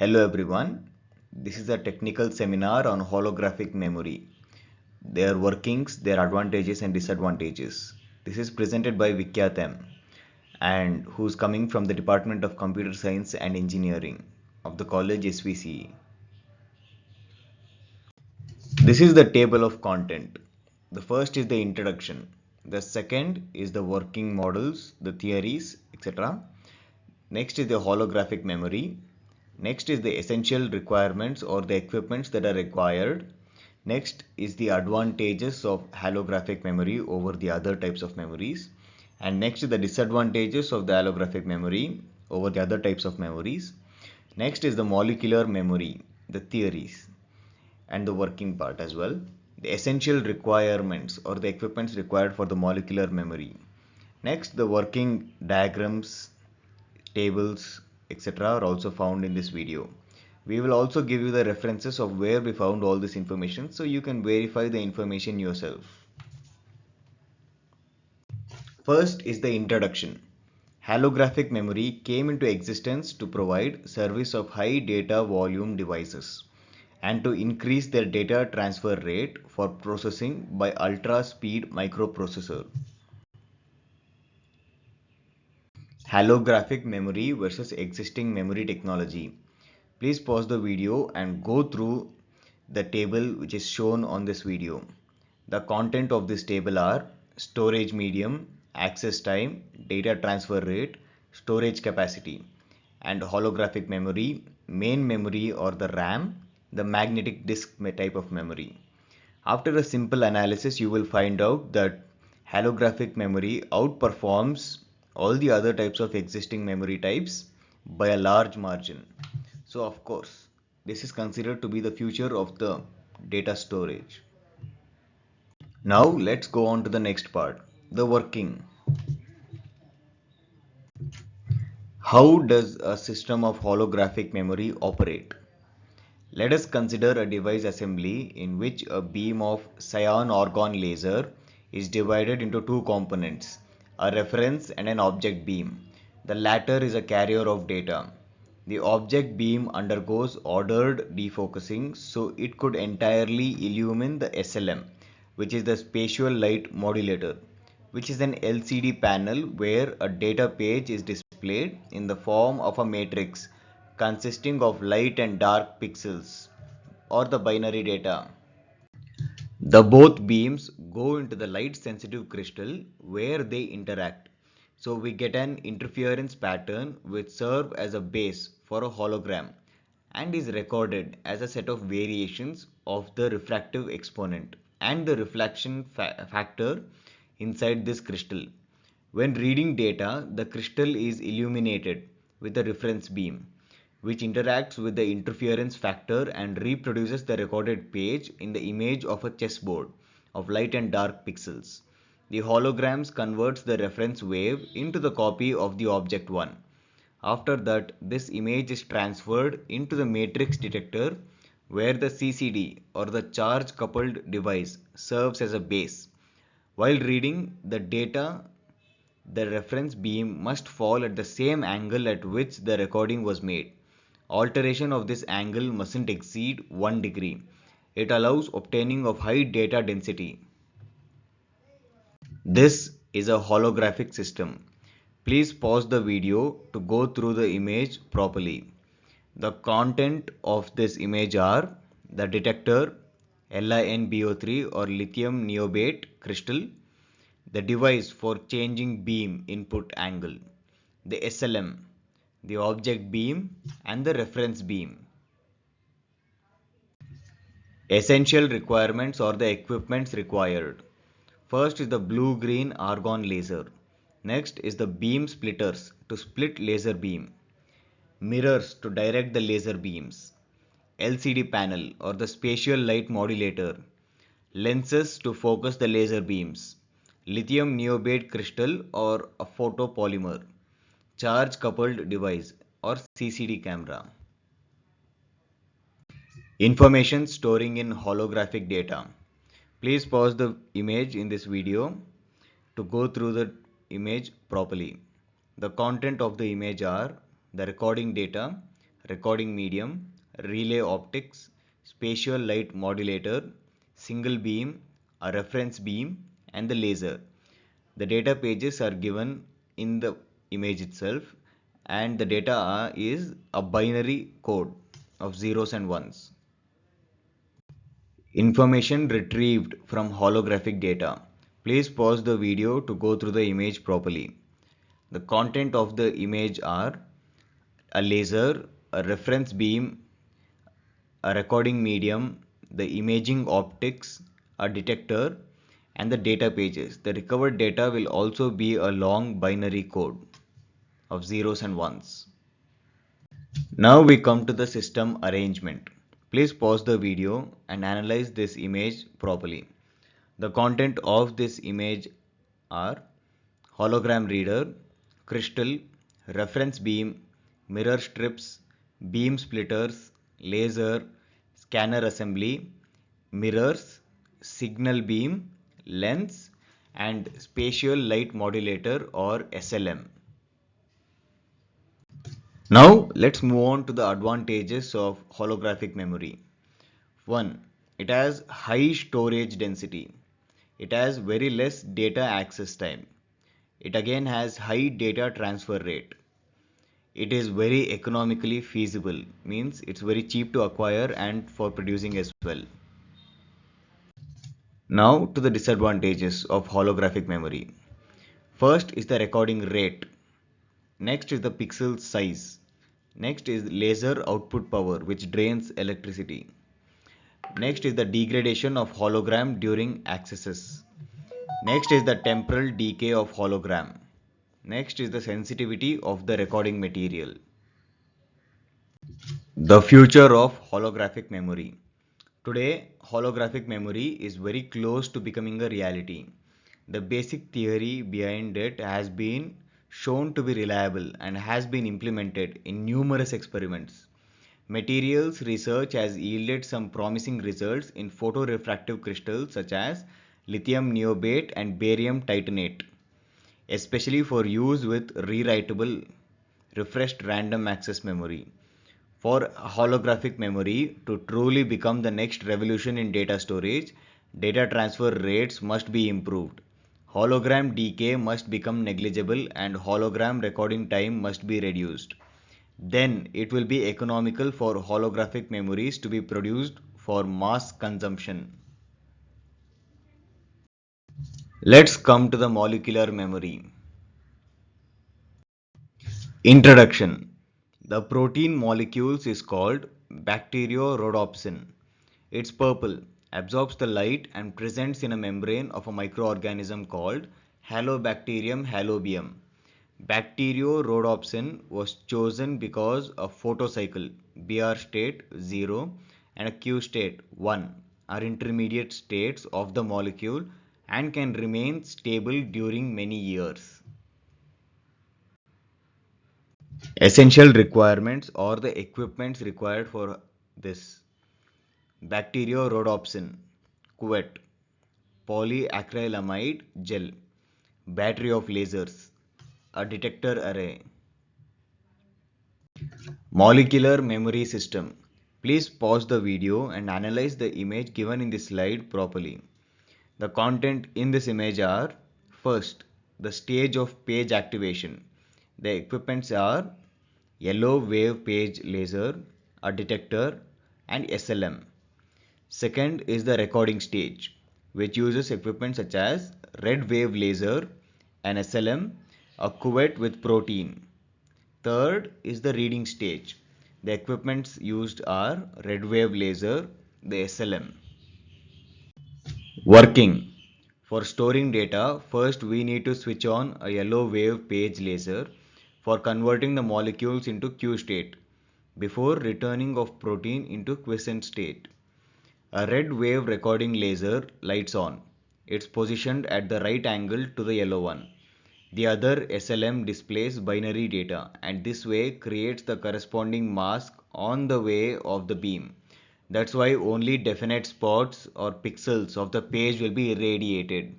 Hello everyone, this is a technical seminar on holographic memory, their workings, their advantages and disadvantages. This is presented by Vikyatam and who's coming from the Department of Computer Science and Engineering of the college SVCE. This is the table of content. The first is the introduction. The second is the working models, the theories, etc. Next is the holographic memory. Next is the essential requirements or the equipments that are required. Next is the advantages of holographic memory over the other types of memories. And next is the disadvantages of the holographic memory over the other types of memories. Next is the molecular memory, the theories and the working part as well. The essential requirements or the equipments required for the molecular memory. Next, the working diagrams, tables, etc. are also found in this video. We will also give you the references of where we found all this information so you can verify the information yourself. First is the introduction. Holographic memory came into existence to provide service of high data volume devices and to increase their data transfer rate for processing by ultra speed microprocessor. Holographic memory versus existing memory technology. Please pause the video and go through the table which is shown on this video. The content of this table are storage medium, access time, data transfer rate, storage capacity, and holographic memory, main memory or the RAM, the magnetic disk type of memory. After a simple analysis, you will find out that holographic memory outperforms all the other types of existing memory types by a large margin. So of course, this is considered to be the future of the data storage. Now let's go on to the next part, the working. How does a system of holographic memory operate? Let us consider a device assembly in which a beam of cyan argon laser is divided into two components, a reference and an object beam. The latter is a carrier of data. The object beam undergoes ordered defocusing so it could entirely illumine the SLM, which is the spatial light modulator, which is an LCD panel where a data page is displayed in the form of a matrix consisting of light and dark pixels or the binary data. The both beams go into the light sensitive crystal where they interact. So we get an interference pattern which serves as a base for a hologram and is recorded as a set of variations of the refractive exponent and the reflection factor inside this crystal. When reading data, the crystal is illuminated with a reference beam, which interacts with the interference factor and reproduces the recorded page in the image of a chessboard of light and dark pixels. The holograms converts the reference wave into the copy of the object 1. After that, this image is transferred into the matrix detector where the CCD or the charge coupled device serves as a base. While reading the data, the reference beam must fall at the same angle at which the recording was made. Alteration of this angle mustn't exceed 1 degree. It allows obtaining of high data density. This is a holographic system. Please pause the video to go through the image properly. The content of this image are the detector LiNBO3 or lithium niobate crystal, the device for changing beam input angle, the SLM, the object beam and the reference beam. Essential requirements or the equipments required. First is the blue-green argon laser. Next is the beam splitters to split laser beam, mirrors to direct the laser beams, LCD panel or the spatial light modulator, lenses to focus the laser beams, lithium niobate crystal or a photopolymer, charge coupled device or CCD camera. Information storing in holographic data. Please pause the image in this video to go through the image properly. The content of the image are the recording data, recording medium, relay optics, spatial light modulator, single beam, a reference beam, and the laser. The data pages are given in the image itself, and the data is a binary code of zeros and ones. Information retrieved from holographic data. Please pause the video to go through the image properly. The content of the image are a laser, a reference beam, a recording medium, the imaging optics, a detector, and the data pages. The recovered data will also be a long binary code of zeros and ones. Now we come to the system arrangement. Please pause the video and analyze this image properly. The content of this image are hologram reader, crystal, reference beam, mirror strips, beam splitters, laser, scanner assembly, mirrors, signal beam, lens, and spatial light modulator or SLM. Now let's move on to the advantages of holographic memory. 1. It has high storage density. It has very less data access time. It again has high data transfer rate. It is very economically feasible, means it's very cheap to acquire and for producing as well. Now to the disadvantages of holographic memory. First is the recording rate. Next is the pixel size. Next is laser output power, which drains electricity. Next is the degradation of hologram during accesses. Next is the temporal decay of hologram. Next is the sensitivity of the recording material. The future of holographic memory. Today, holographic memory is very close to becoming a reality. The basic theory behind it has been shown to be reliable and has been implemented in numerous experiments. Materials research has yielded some promising results in photorefractive crystals such as lithium niobate and barium titanate, especially for use with rewritable refreshed random access memory. For holographic memory to truly become the next revolution in data storage, data transfer rates must be improved. Hologram decay must become negligible and hologram recording time must be reduced. Then it will be economical for holographic memories to be produced for mass consumption. Let's come to the molecular memory. Introduction. The protein molecules is called bacteriorhodopsin. It's purple, absorbs the light and presents in a membrane of a microorganism called Halobacterium halobium. Bacteriorhodopsin was chosen because a photocycle Br state 0 and a Q state 1 are intermediate states of the molecule and can remain stable during many years. Essential requirements or the equipments required for this: bacteriorhodopsin, cuvette, polyacrylamide gel, battery of lasers, a detector array. Molecular memory system. Please pause the video and analyze the image given in this slide properly. The content in this image are: first, the stage of page activation. The equipments are yellow wave page laser, a detector, and SLM. Second is the recording stage, which uses equipment such as red wave laser, an SLM, a cuvette with protein. Third is the reading stage. The equipments used are red wave laser, the SLM. Working. For storing data, first we need to switch on a yellow wave page laser for converting the molecules into Q state before returning of protein into quiescent state. A red wave recording laser lights on. It's positioned at the right angle to the yellow one. The other SLM displays binary data and this way creates the corresponding mask on the way of the beam. That's why only definite spots or pixels of the page will be irradiated.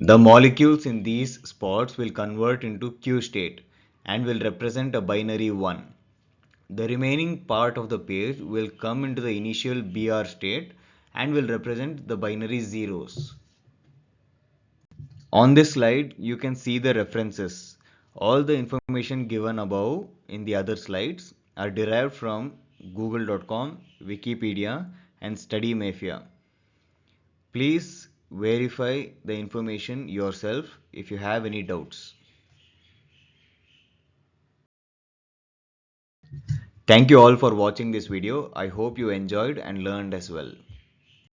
The molecules in these spots will convert into Q state and will represent a binary 1. The remaining part of the page will come into the initial BR state and will represent the binary zeros. On this slide, you can see the references. All the information given above in the other slides are derived from google.com, Wikipedia, and Study Mafia. Please verify the information yourself if you have any doubts. Thank you all for watching this video. I hope you enjoyed and learned as well.